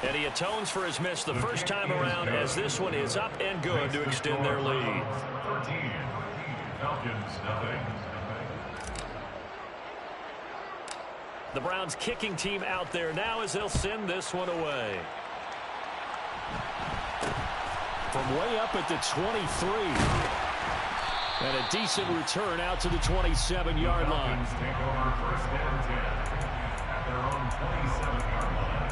And he atones for his miss the first time around as this one is up and good to extend their lead. 13, Falcons, nothing. The Browns kicking team out there now as they'll send this one away. From way up at the 23. And a decent return out to the 27-yard line. Take over first and 10 at their own 27-yard line.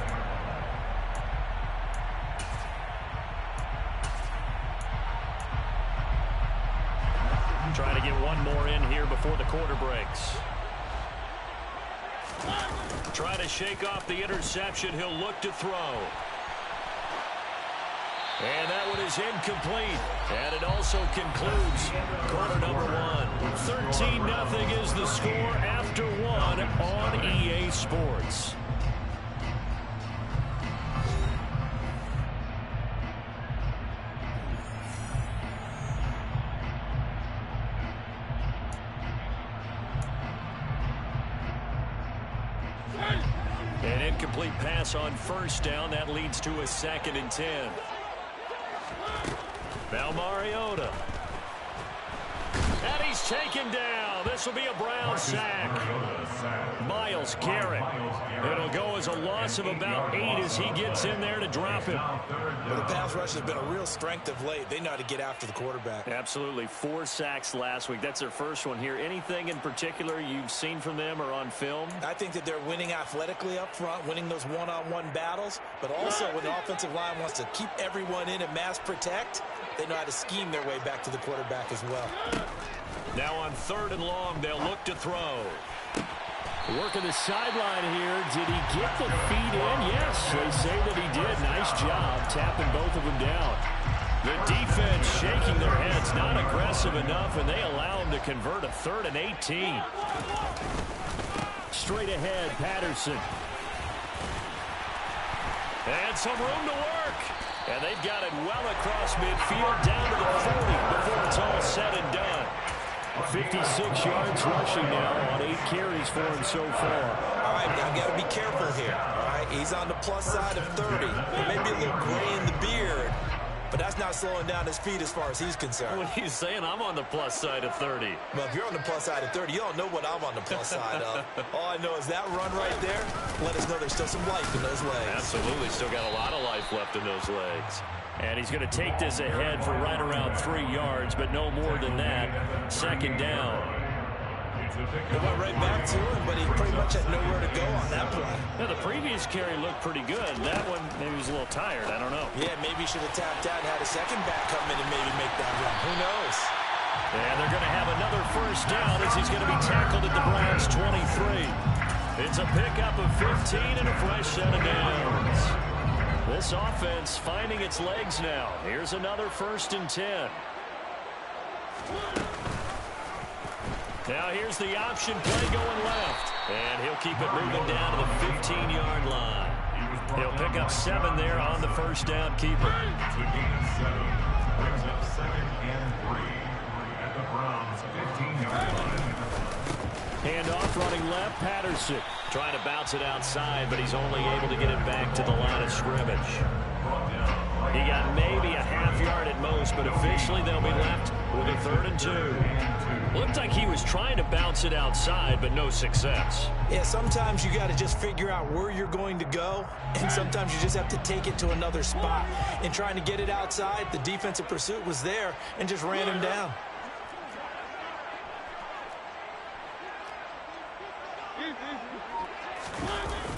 Trying to get one more in here before the quarter breaks. Trying to shake off the interception. He'll look to throw. And that one is incomplete. And it also concludes quarter number one. 13-0 is the score after one on EA Sports. An incomplete pass on first down. That leads to a 2nd and 10. Now Mariota. And he's taken down. This will be a Brown sack. Myles Garrett. It'll go as a loss of about 8 as he gets in there to drop him. Well, the pass rush has been a real strength of late. They know how to get after the quarterback. Absolutely. 4 sacks last week. That's their first one here. Anything in particular you've seen from them or on film? I think that they're winning athletically up front, winning those one-on-one battles, but also when the offensive line wants to keep everyone in and mass protect, they know how to scheme their way back to the quarterback as well. Now on 3rd and long, they'll look to throw. Working the sideline here. Did he get the feet in? Yes, they say that he did. Nice job tapping both of them down. The defense shaking their heads, not aggressive enough, and they allow him to convert a 3rd and 18. Straight ahead, Patterson. And some room to work. And they've got it well across midfield down to the 40 before it's all said and done. 56 yards rushing now on 8 carries for him so far. All right, now got to be careful here. All right, he's on the plus side of 30. There may be a little gray in the beard, but that's not slowing down his speed as far as he's concerned. What are you saying? I'm on the plus side of 30. Well, if you're on the plus side of 30, you don't know what I'm on the plus side of. All I know is that run right there, let us know there's still some life in those legs. Absolutely. Still got a lot of life left in those legs. And he's going to take this ahead for right around 3 yards, but no more than that. 2nd down. They went right back to him, but he pretty much had nowhere to go on that play. Now, the previous carry looked pretty good. That one, maybe he was a little tired. I don't know. Yeah, maybe he should have tapped out and had a second back come in and maybe make that run. Who knows? And they're going to have another first down as he's going to be tackled at the Browns' 23. It's a pickup of 15 and a fresh set of downs. This offense finding its legs now. Here's another 1st and 10. Now here's the option play going left. And he'll keep it moving down to the 15-yard line. He'll pick up 7 there on the first down keeper. It's a gain of 7. Brings up 2nd and 3 at the Browns' 15-yard line. Handoff running left, Patterson. Trying to bounce it outside, but he's only able to get it back to the line of scrimmage. He got maybe a half yard at most, but officially they'll be left with a 3rd and 2. Looked like he was trying to bounce it outside, but no success. Yeah, sometimes you got to just figure out where you're going to go, and sometimes you just have to take it to another spot. In trying to get it outside, the defensive pursuit was there and just ran him down.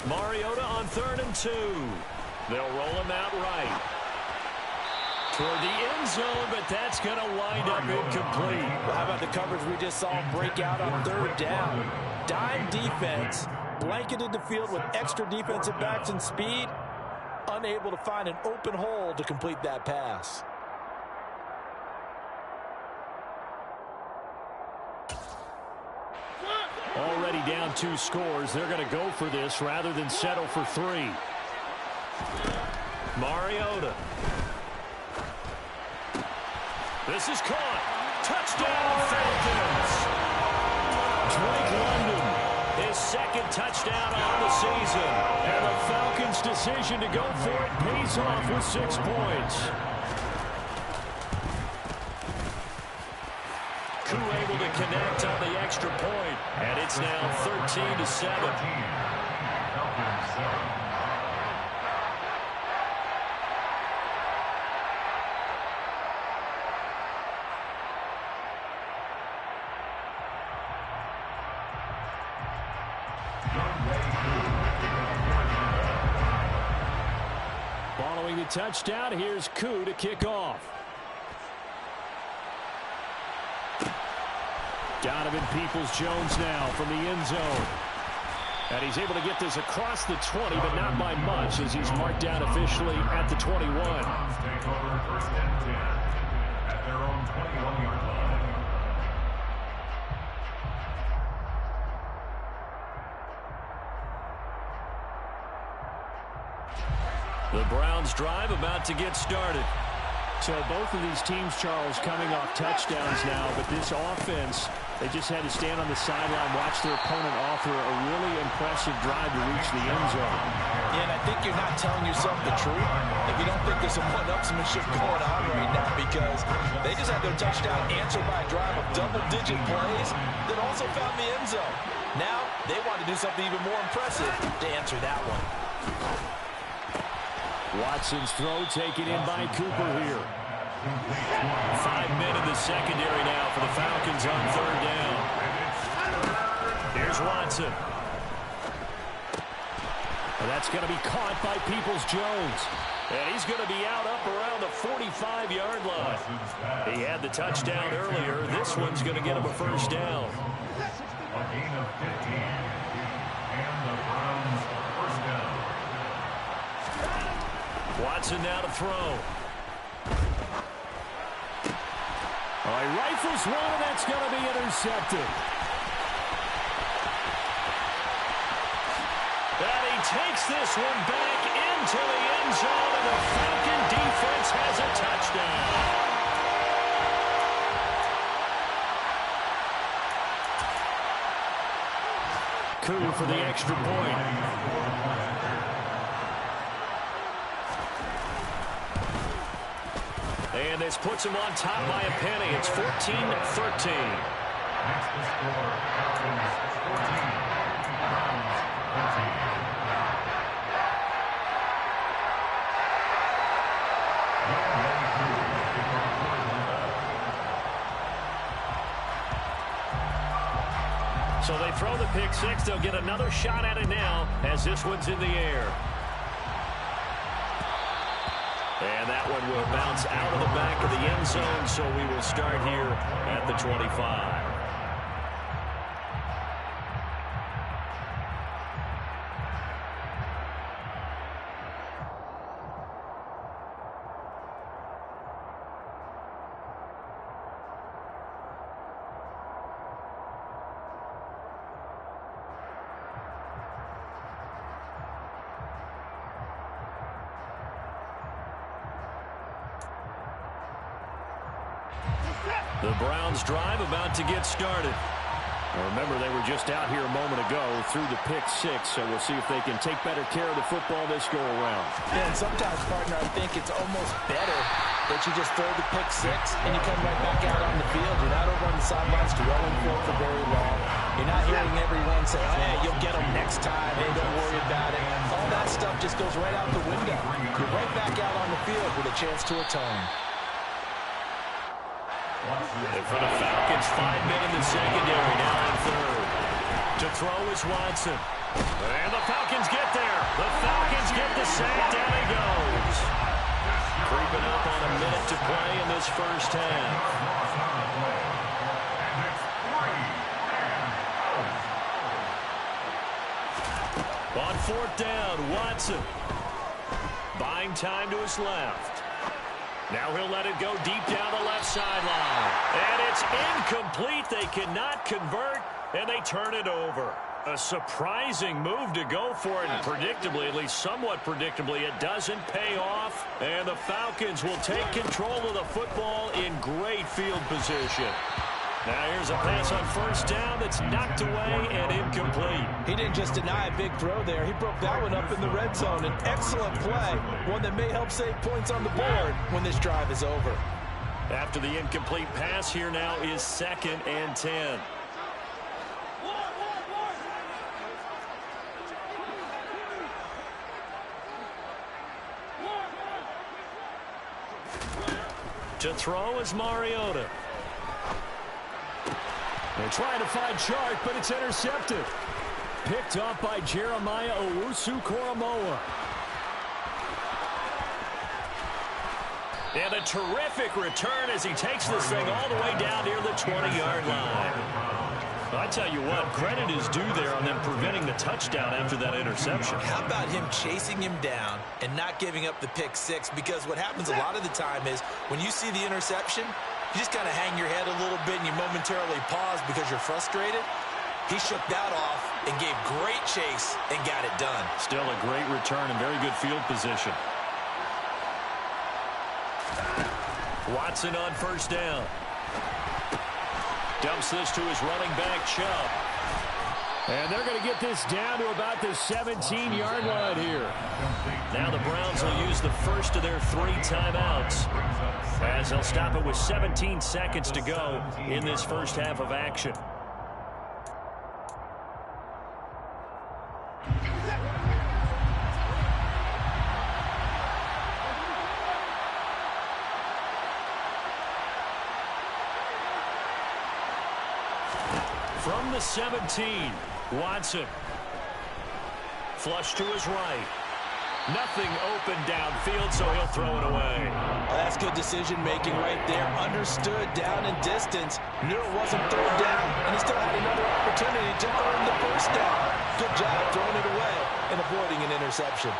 Mariota on 3rd and 2. They'll roll him out right. Toward the end zone, but that's going to wind up incomplete. Well, how about the coverage we just saw him break out on 3rd down? Dime defense, blanketed the field with extra defensive backs and speed, unable to find an open hole to complete that pass. Already down 2 scores. They're going to go for this rather than settle for 3. Mariota. This is caught. Touchdown, Falcons. Drake London, his 2nd touchdown on the season. And the Falcons decide decision to go for it pays off with 6 points. Koo able to connect on the extra point, and it's now 13-7. Following the touchdown, here's Koo to kick off. Donovan Peoples-Jones now from the end zone. And he's able to get this across the 20, but not by much, as he's marked down officially at the 21. Take over first and 10 at their own 21-yard line. The Browns drive about to get started. So both of these teams, Charles, coming off touchdowns now, but this offense, they just had to stand on the sideline, watch their opponent offer a really impressive drive to reach the end zone. Yeah, and I think you're not telling yourself the truth if you don't think there's some one-upsmanship going on right now, because they just had their touchdown answered by a drive of double-digit plays that also found the end zone. Now they want to do something even more impressive to answer that one. Watson's throw taken in by Cooper here. 5 men in the secondary now for the Falcons on third down. Here's Watson. And that's going to be caught by Peoples-Jones. And he's going to be out up around the 45-yard line. He had the touchdown earlier. This one's going to get him a first down. A gain of 15. And the Browns first down. Watson now to throw. All right, rifles one, and that's going to be intercepted. And he takes this one back into the end zone, and the Falcon defense has a touchdown. Koo for the extra point. And this puts him on top by a penny. It's 14-13. Next to score, Falcons 14, Browns 14. So they throw the pick six. They'll get another shot at it now as this one's in the air. And that one will bounce out of the back of the end zone, so we will start here at the 25. The Browns drive about to get started. Well, remember, they were just out here a moment ago through the pick six, so we'll see if they can take better care of the football this go-around. Yeah, and sometimes, partner, I think it's almost better that you just throw the pick six and you come right back out on the field. You're not over on the sidelines dwelling for very long. You're not hearing everyone say, oh, yeah, you'll get them next time. Hey, don't worry about it. All that stuff just goes right out the window. You're right back out on the field with a chance to atone. And for the Falcons, 5 men in the secondary, now in third. To throw is Watson. And the Falcons get there. The Falcons get the sack. Down he goes. Creeping up on a minute to play in this first half. On fourth down, Watson. Buying time to his left. Now he'll let it go deep down the left sideline. And it's incomplete. They cannot convert, and they turn it over. A surprising move to go for it, and predictably, at least somewhat predictably, it doesn't pay off. And the Falcons will take control of the football in great field position. Now here's a pass on first down that's knocked away and incomplete. He didn't just deny a big throw there. He broke that one up in the red zone. An excellent play, one that may help save points on the board when this drive is over. After the incomplete pass, here now is 2nd and 10. To throw is Mariota. They're trying to find Chark, but it's intercepted. Picked off by Jeremiah Owusu-Koramoah. And a terrific return as he takes this thing all the way down near the 20-yard line. Well, I tell you what, credit is due there on them preventing the touchdown after that interception. How about him chasing him down and not giving up the pick six? Because what happens a lot of the time is when you see the interception, you just kind of hang your head a little bit and you momentarily pause because you're frustrated. He shook that off and gave great chase and got it done. Still a great return and very good field position. Watson on first down. Dumps this to his running back, Chubb. And they're going to get this down to about the 17-yard line here. Now the Browns will use the first of their 3 timeouts as they'll stop it with 17 seconds to go in this first half of action. From the 17, Watson. Flush to his right. Nothing open downfield, so he'll throw it away. That's good decision-making right there. Understood down and distance. Knew it wasn't third down, and he still had another opportunity to earn the first down. Good job throwing it away and avoiding an interception.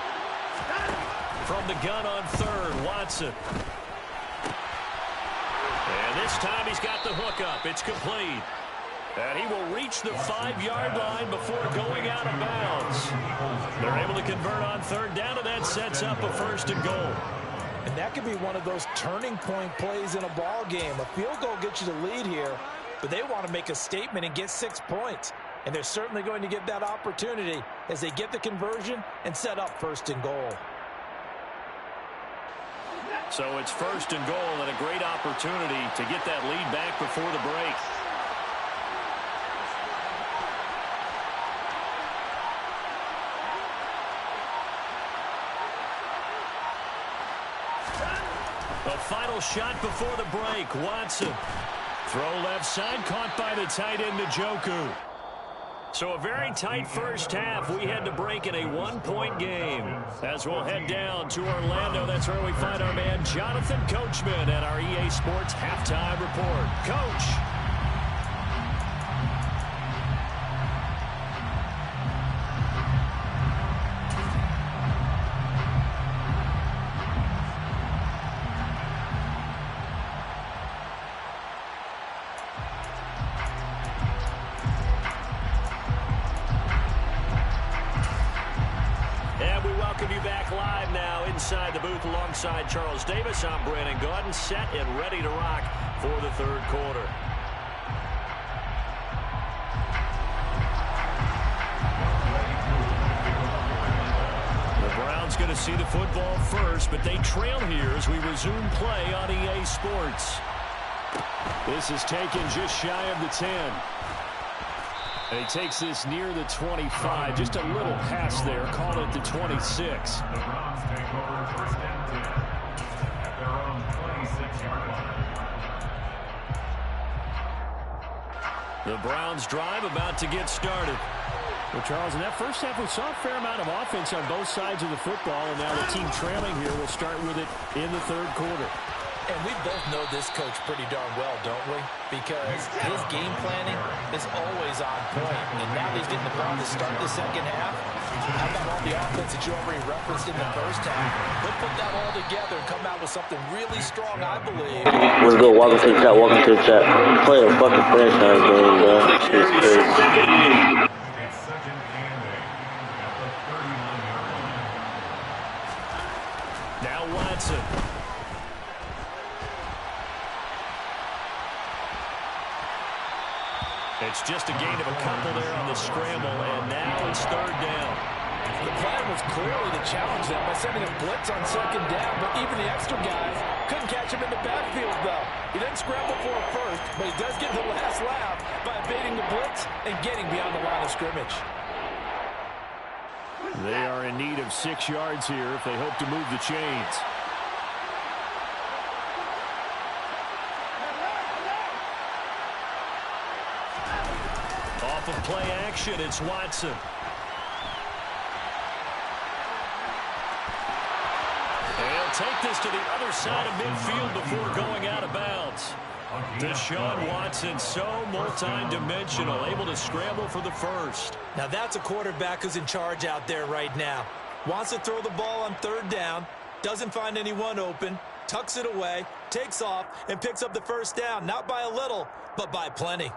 From the gun on third, Watson. And this time he's got the hook up. It's complete. And he will reach the 5-yard line before going out of bounds. They're able to convert on third down, and that sets up a 1st and goal. And that could be one of those turning point plays in a ball game. A field goal gets you the lead here, but they want to make a statement and get 6 points. And they're certainly going to get that opportunity as they get the conversion and set up 1st and goal. So it's 1st and goal and a great opportunity to get that lead back before the break. A final shot before the break. Watson. Throw left side, caught by the tight end Njoku. So a very tight first half. We had to break in a 1-point game. As we'll head down to Orlando, that's where we find our man Jonathan Coachman at our EA Sports Halftime Report. Coach. Inside the booth alongside Charles Davis, I'm Brandon Gaudin, set and ready to rock for the 3rd quarter. The Browns going to see the football first, but they trail here as we resume play on EA Sports. This is taken just shy of the 10. And he takes this near the 25. Just a little pass there. Call it the 26. The Browns take over 1st and 10 at their own 26-yard line. The Browns drive about to get started. Well, Charles, in that first half, we saw a fair amount of offense on both sides of the football, and now the team trailing here will start with it in the 3rd quarter. And we both know this coach pretty darn well, don't we? Because his game planning is always on point. And now he's getting the ball to start the 2nd half. How about all the offense that you already referenced in the first half? He'll put that all together and come out with something really strong, I believe. What's good? Welcome to the chat. Welcome to the chat. Play a fucking franchise game, bro. It's crazy. It's 2nd and 8 at the 31-yard line. Now Watson. It's just a gain of a couple there on the scramble, and now it's third down. The plan was clearly to challenge them by sending a blitz on second down, but even the extra guys couldn't catch him in the backfield, though. He didn't scramble for a first, but he does get the last laugh by evading the blitz and getting beyond the line of scrimmage. They are in need of 6 yards here if they hope to move the chains. Off of play action, it's Watson. Take this to the other side of midfield before going out of bounds. Deshaun Watson, so multi-dimensional, able to scramble for the first. Now that's a quarterback who's in charge out there right now. Wants to throw the ball on third down, doesn't find anyone open, tucks it away, takes off, and picks up the first down, not by a little, but by plenty.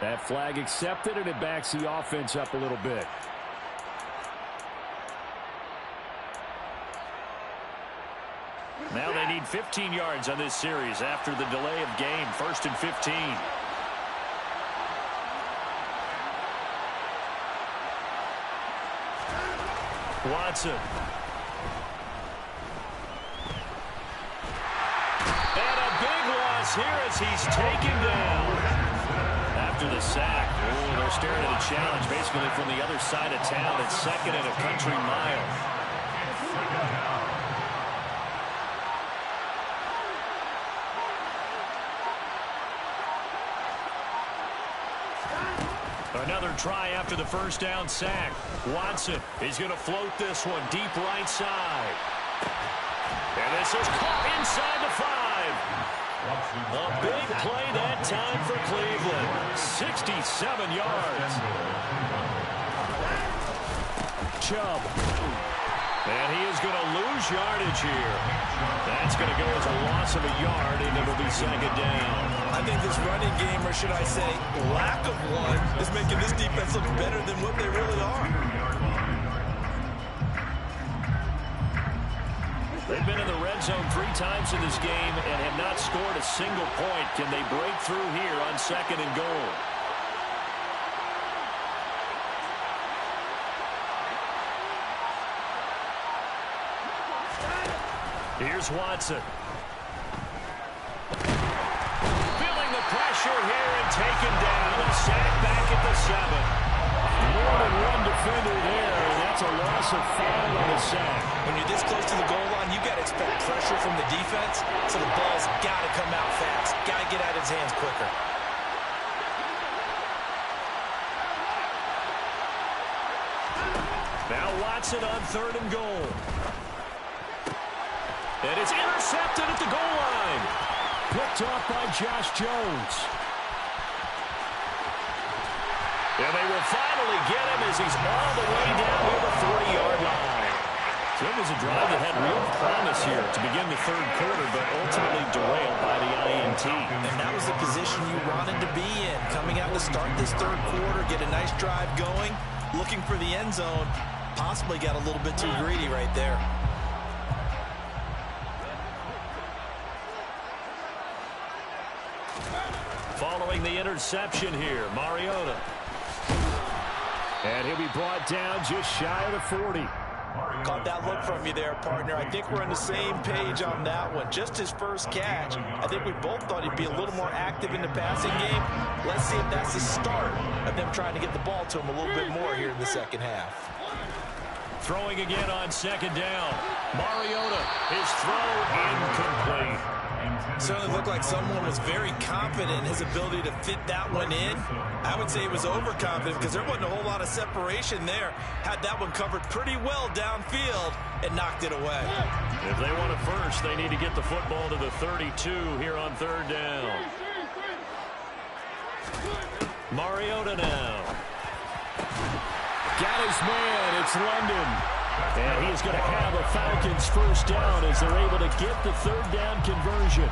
That flag accepted, and it backs the offense up a little bit. Now they need 15 yards on this series after the delay of game. 1st and 15. Watson. And a big loss here as he's taken down. After the sack, they're staring at a challenge basically from the other side of town. It's 2nd and a country mile. Another try after the first down sack. Watson is going to float this one deep right side. And this is caught inside the 5. A big play that time for Cleveland. 67 yards. Chubb. And he is going to lose yardage here. That's going to go as a loss of a yard, and it will be 2nd down. I think this running game, or should I say lack of one, is making this defense look better than what they really are. They've been in the red zone 3 times in this game and have not scored a single point. Can they break through here on 2nd and goal? Here's Watson. Feeling the pressure here and taken down. A sack back at the 7. More than one defender there, and that's a loss of 5 on the sack. When you're this close to the goal line, you've got to expect pressure from the defense, so the ball's got to come out fast. Got to get out of his hands quicker. Now Watson on 3rd and goal. And it's intercepted at the goal line. Picked off by Josh Jones. And they will finally get him as he's all the way down to the 40-yard line. So it was a drive that had real promise here to begin the 3rd quarter, but ultimately derailed by the INT. And that was the position you wanted to be in. Coming out to start this 3rd quarter, get a nice drive going, looking for the end zone. Possibly got a little bit too greedy right there. Following the interception here, Mariota. And he'll be brought down just shy of the 40. Caught that look from you there, partner. I think we're on the same page on that one. Just his first catch. I think we both thought he'd be a little more active in the passing game. Let's see if that's the start of them trying to get the ball to him a little bit more here in the 2nd half. Throwing again on 2nd down. Mariota, his throw incomplete. Certainly looked like someone was very confident in his ability to fit that one in. I would say he was overconfident because there wasn't a whole lot of separation there. Had that one covered pretty well downfield and knocked it away. If they want a first, they need to get the football to the 32 here on 3rd down. Mariota now. Got his man. It's London. And he is going to have a Falcons first down as they're able to get the third down conversion.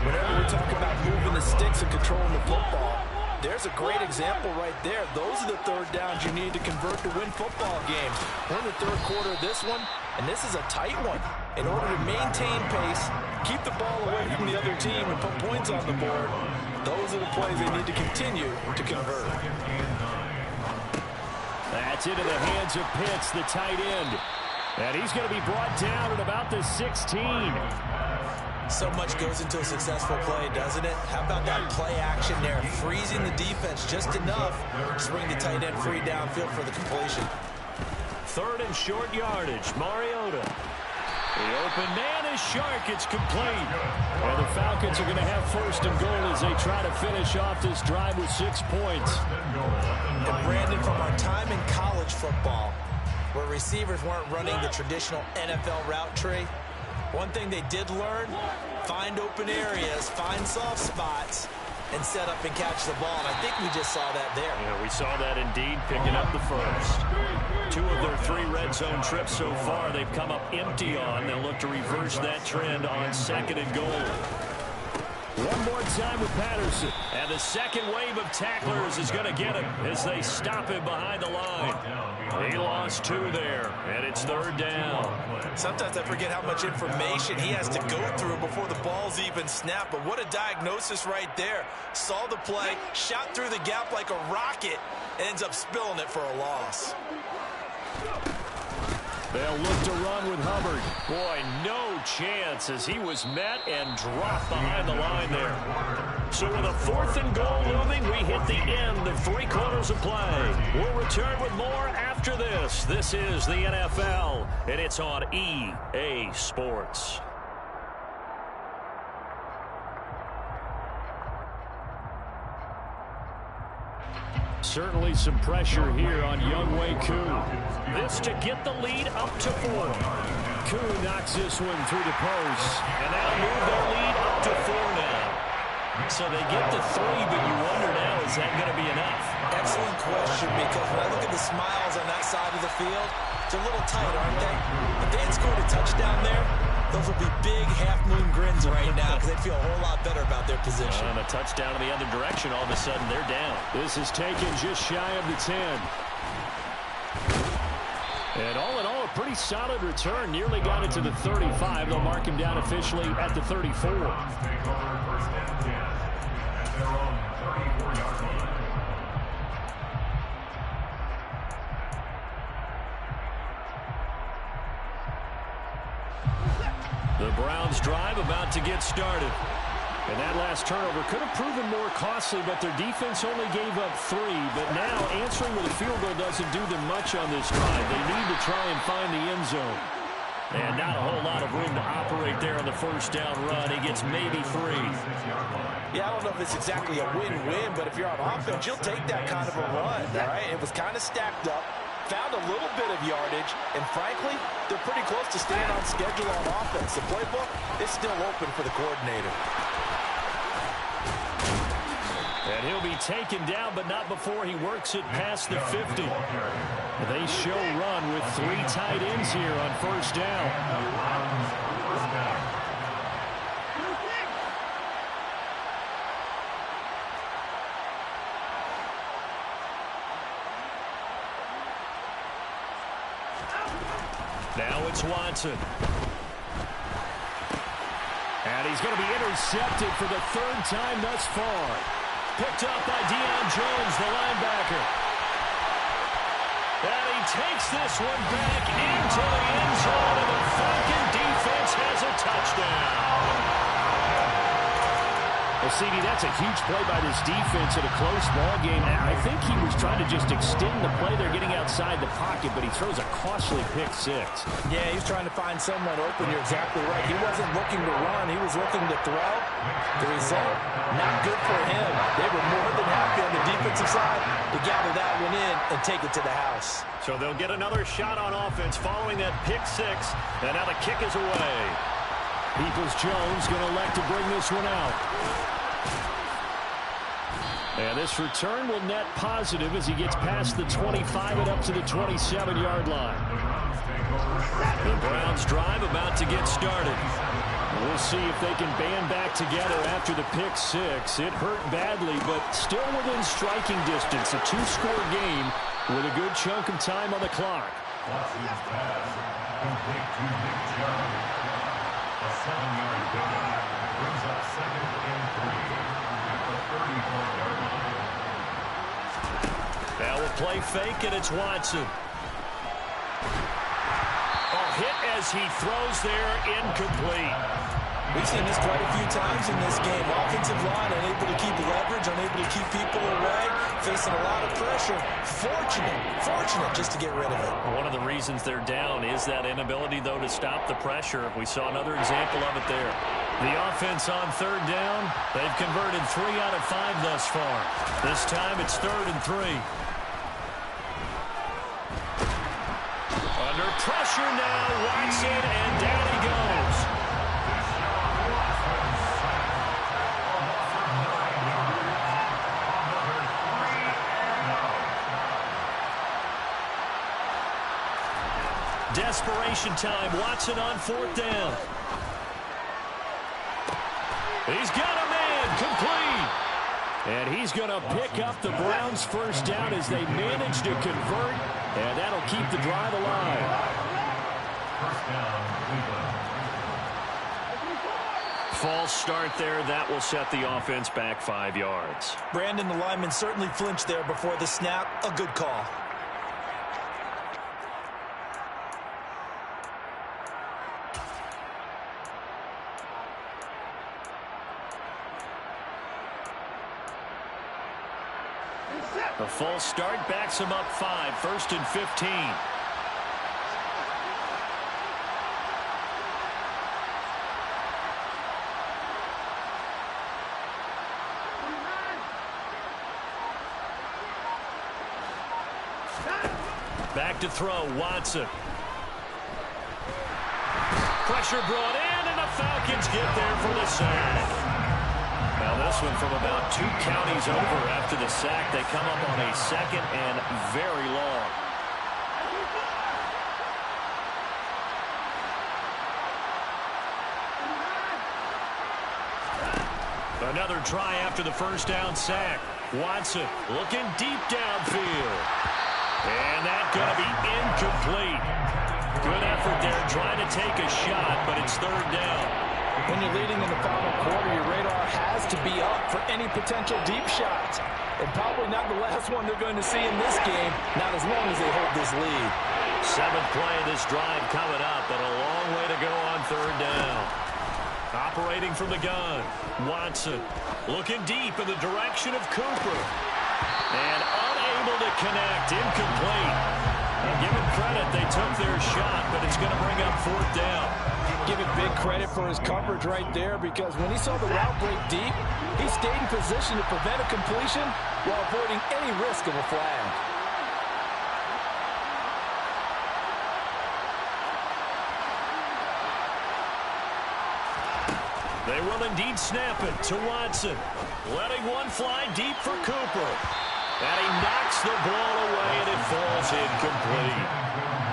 Whenever we're talking about moving the sticks and controlling the football, there's a great example right there. Those are the third downs you need to convert to win football games. We're in the third quarter of this one, and this is a tight one. In order to maintain pace, keep the ball away from the other team, and put points on the board, those are the plays they need to continue to convert. That's into the hands of Pitts, the tight end. And he's going to be brought down at about the 16. So much goes into a successful play, doesn't it? How about that play action there? Freezing the defense just enough to bring the tight end free downfield for the completion. Third and short yardage, Mariota. The open man is Shark. It's complete. And the Falcons are going to have first and goal as they try to finish off this drive with 6 points. And Brandon, from our time in college football, where receivers weren't running the traditional NFL route tree, one thing they did learn, find open areas, find soft spots, and set up and catch the ball. And I think we just saw that there. Yeah, we saw that indeed, picking up the first. 2 of their 3 red zone trips so far, they've come up empty on. They'll look to reverse that trend on second and goal. One more time with Patterson. And the second wave of tacklers is going to get him as they stop him behind the line. He lost 2 there, and it's third down. Sometimes I forget how much information he has to go through before the ball's even snapped. But what a diagnosis right there. Saw the play, shot through the gap like a rocket, ends up spilling it for a loss. They'll look to run with Hubbard. Boy, no chance as he was met and dropped behind the line there. So with a 4th and goal looming, we hit the end of 3 quarters of play. We'll return with more after this. This is the NFL, and it's on EA Sports. Certainly some pressure here on Younghoe Koo. This to get the lead up to 4. Koo knocks this one through the post, and that'll move their lead up to 4 now. So they get to 3, but you wonder now, is that going to be enough? Excellent question, because when I look at the smiles on that side of the field, they're a little tight, aren't they? If they had scored a touchdown there, those would be big half-moon grins right now because they feel a whole lot better about their position. And a touchdown in the other direction, all of a sudden they're down. This is taken just shy of the 10. And all in all, a pretty solid return. Nearly got it to the 35. They'll mark him down officially at the 34. The Browns drive about to get started. And that last turnover could have proven more costly, but their defense only gave up 3. But now answering with a field goal doesn't do them much on this drive. They need to try and find the end zone. And not a whole lot of room to operate there on the first down run. He gets maybe 3. Yeah, I don't know if it's exactly a win-win, but if you're on offense, you'll take that kind of a run, all right? It was kind of stacked up, found a little bit of yardage, and frankly, they're pretty close to staying on schedule on offense. The playbook is still open for the coordinator. And he'll be taken down, but not before he works it past the 50. They show run with 3 tight ends here on first down. Now it's Watson. And he's going to be intercepted for the 3rd time thus far. Picked up by Deion Jones, the linebacker. And he takes this one back into the end zone, and the Falcon defense has a touchdown. Well, CD, that's a huge play by this defense in a close ball game. I think he was trying to just extend the play. They're getting outside the pocket, but he throws a costly pick 6. Yeah, he's trying to find someone open. You're exactly right. He wasn't looking to run. He was looking to throw. The result, not good for him. They were more than happy on the defensive side to gather that one in and take it to the house. So they'll get another shot on offense following that pick 6, and now the kick is away. Peoples-Jones going to elect to bring this one out. And this return will net positive as he gets past the 25 and up to the 27-yard line. The Browns drive about to get started. We'll see if they can band back together after the pick six. It hurt badly, but still within striking distance. A two-score game with a good chunk of time on the clock. Watson's pass complete to Nick Chubb. A 7-yard pickup brings up 2nd and 3 at the 34-yard line. Now we'll play fake, and it's Watson. Hit as he throws there, incomplete. We've seen this quite a few times in this game. Offensive line unable to keep leverage, unable to keep people away, facing a lot of pressure. Fortunate just to get rid of it. One of the reasons they're down is that inability, though, to stop the pressure. We saw another example of it there. The offense on third down, they've converted 3 out of 5 thus far. This time it's 3rd and 3. Under pressure now, Watson, and down he goes. Desperation time, Watson on 4th down. He's got a man, complete. And he's going to pick up the Browns' first down as they manage to convert, and that'll keep the drive alive. First down, Cleveland. False start there. That will set the offense back 5 yards. Brandon, the lineman certainly flinched there before the snap. A good call. A false start backs him up 5, 1st and 15. Back to throw, Watson. Pressure brought in, and the Falcons get there for the sack. Now this one from about 2 counties over after the sack. They come up on a 2nd and very long. Another try after the first down sack. Watson looking deep downfield. And that's going to be incomplete. Good effort there trying to take a shot, but it's 3rd down. When you're leading in the final quarter, your radar has to be up for any potential deep shots. And probably not the last one they're going to see in this game, not as long as they hold this lead. 7th play of this drive coming up, but a long way to go on 3rd down. Operating from the gun, Watson looking deep in the direction of Cooper. And unable to connect, incomplete. And give him credit, they took their shot, but it's going to bring up 4th down. Give it big credit for his coverage right there, because when he saw the route break deep, he stayed in position to prevent a completion while avoiding any risk of a flag. They will indeed snap it to Watson. Letting one fly deep for Cooper. And he knocks the ball away, and it falls incomplete.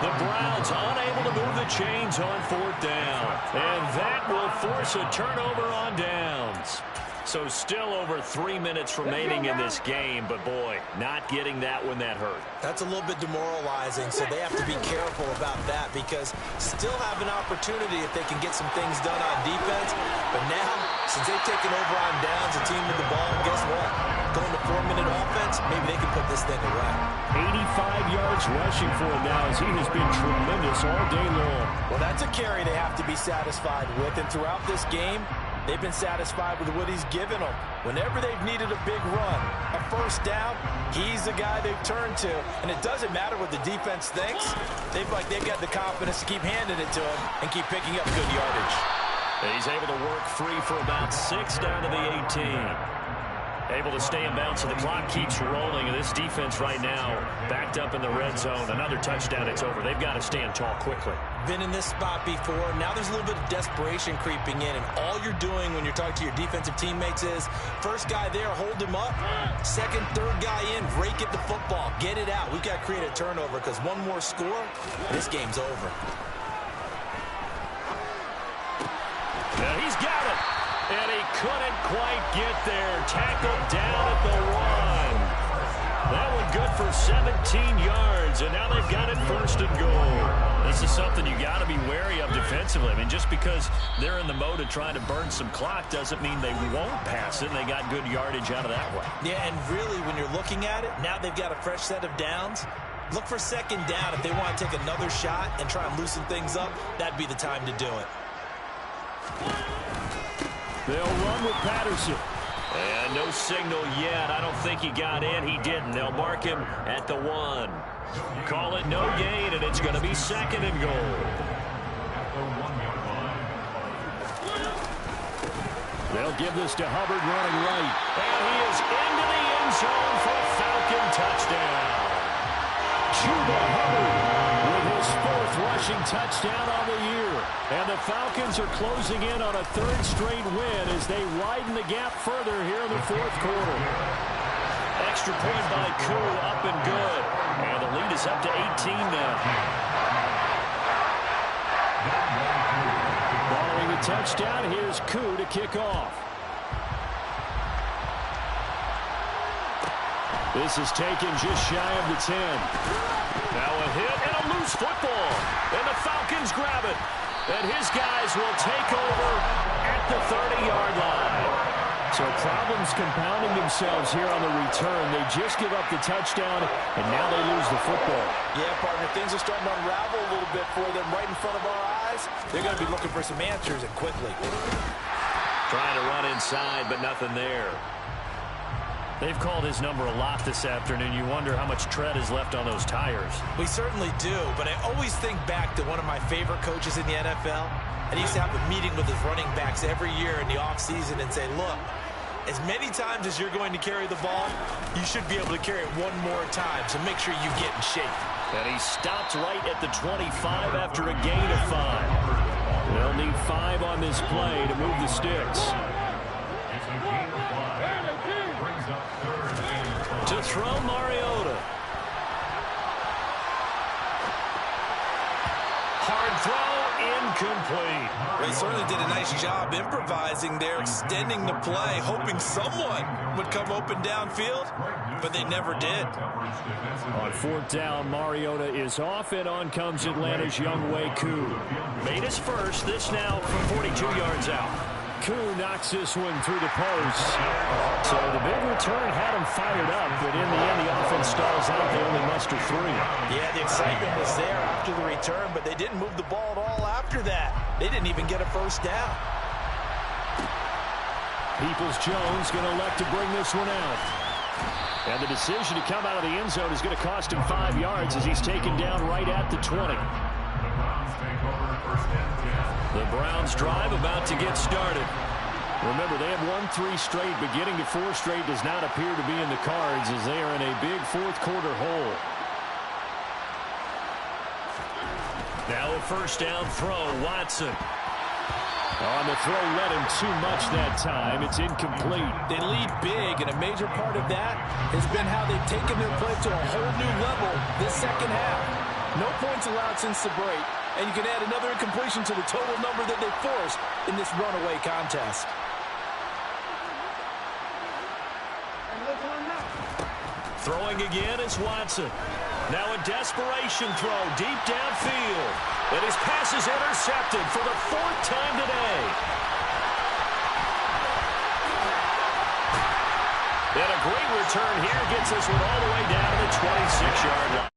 The Browns unable to move the chains on 4th down. And that will force a turnover on downs. So still over 3 minutes remaining in this game, but boy, not getting that when that hurt. That's a little bit demoralizing, so they have to be careful about that, because still have an opportunity if they can get some things done on defense. But now, since they've taken over on downs, a team with the ball, guess what? Going to 4-minute offense, maybe they can put this thing away. 85 yards rushing for him now, as he has been tremendous all day long. Well, that's a carry they have to be satisfied with, and throughout this game, they've been satisfied with what he's given them. Whenever they've needed a big run, a first down, he's the guy they've turned to. And it doesn't matter what the defense thinks. They've got the confidence to keep handing it to him and keep picking up good yardage. He's able to work free for about 6 down to the 18. Able to stay in bounds, so the clock keeps rolling. And this defense right now backed up in the red zone. Another touchdown, it's over. They've got to stand tall quickly. Been in this spot before. Now there's a little bit of desperation creeping in. And all you're doing when you're talking to your defensive teammates is, first guy there, hold him up. Second, third guy in, rake at the football. Get it out. We've got to create a turnover because one more score, this game's over. Now he's got it. And he couldn't quite get there. Tackled down at the 1. That one good for 17 yards, and now they've got it first and goal. This is something you got to be wary of defensively. I mean, just because they're in the mode of trying to burn some clock doesn't mean they won't pass it. They got good yardage out of that one. Yeah, and really, when you're looking at it, now they've got a fresh set of downs. Look for second down. If they want to take another shot and try and loosen things up, that'd be the time to do it. They'll run with Patterson. And no signal yet. I don't think he got in. He didn't. They'll mark him at the 1. Call it no gain, and it's going to be second and goal. They'll give this to Hubbard running right. And he is into the end zone for a Falcon touchdown. Chuba Hubbard with his 4th rushing touchdown on the year. And the Falcons are closing in on a 3rd straight win as they widen the gap further here in the 4th quarter. Extra point by Koo, up and good. And the lead is up to 18 now. Following the touchdown, here's Koo to kick off. This is taken just shy of the 10. Now a hit and a loose football. And the Falcons grab it. And his guys will take over at the 30-yard line. So problems compounding themselves here on the return. They just give up the touchdown, and now they lose the football. Yeah, partner, things are starting to unravel a little bit for them right in front of our eyes. They're going to be looking for some answers, and quickly. Trying to run inside, but nothing there. They've called his number a lot this afternoon. You wonder how much tread is left on those tires. We certainly do, but I always think back to one of my favorite coaches in the NFL. And he used to have a meeting with his running backs every year in the offseason and say, look, as many times as you're going to carry the ball, you should be able to carry it one more time, so make sure you get in shape. And he stopped right at the 25 after a gain of 5. They'll need 5 on this play to move the sticks. To throw, Mariota. Hard throw, incomplete. They certainly did a nice job improvising there, extending the play, hoping someone would come open downfield, but they never did. On 4th down, Mariota is off, and on comes Atlanta's Younghoe Koo. Made his first, this now from 42 yards out. Koo knocks this one through the post. So the big return had him fired up, but in the end, the offense stalls out. They only muster 3. Yeah, the excitement was there after the return, but they didn't move the ball at all after that. They didn't even get a first down. Peoples-Jones going to elect to bring this one out. And the decision to come out of the end zone is going to cost him 5 yards as he's taken down right at the 20. The Browns drive about to get started. Remember, they have won 3 straight, but getting to 4 straight does not appear to be in the cards as they are in a big 4th quarter hole. Now a first down throw, Watson. On the throw, led him too much that time. It's incomplete. They lead big, and a major part of that has been how they've taken their play to a whole new level this second half. No points allowed since the break, and you can add another incompletion to the total number that they forced in this runaway contest. Throwing again is Watson. Now a desperation throw deep downfield. And his pass is intercepted for the 4th time today. And a great return here gets us one all the way down to the 26-yard line.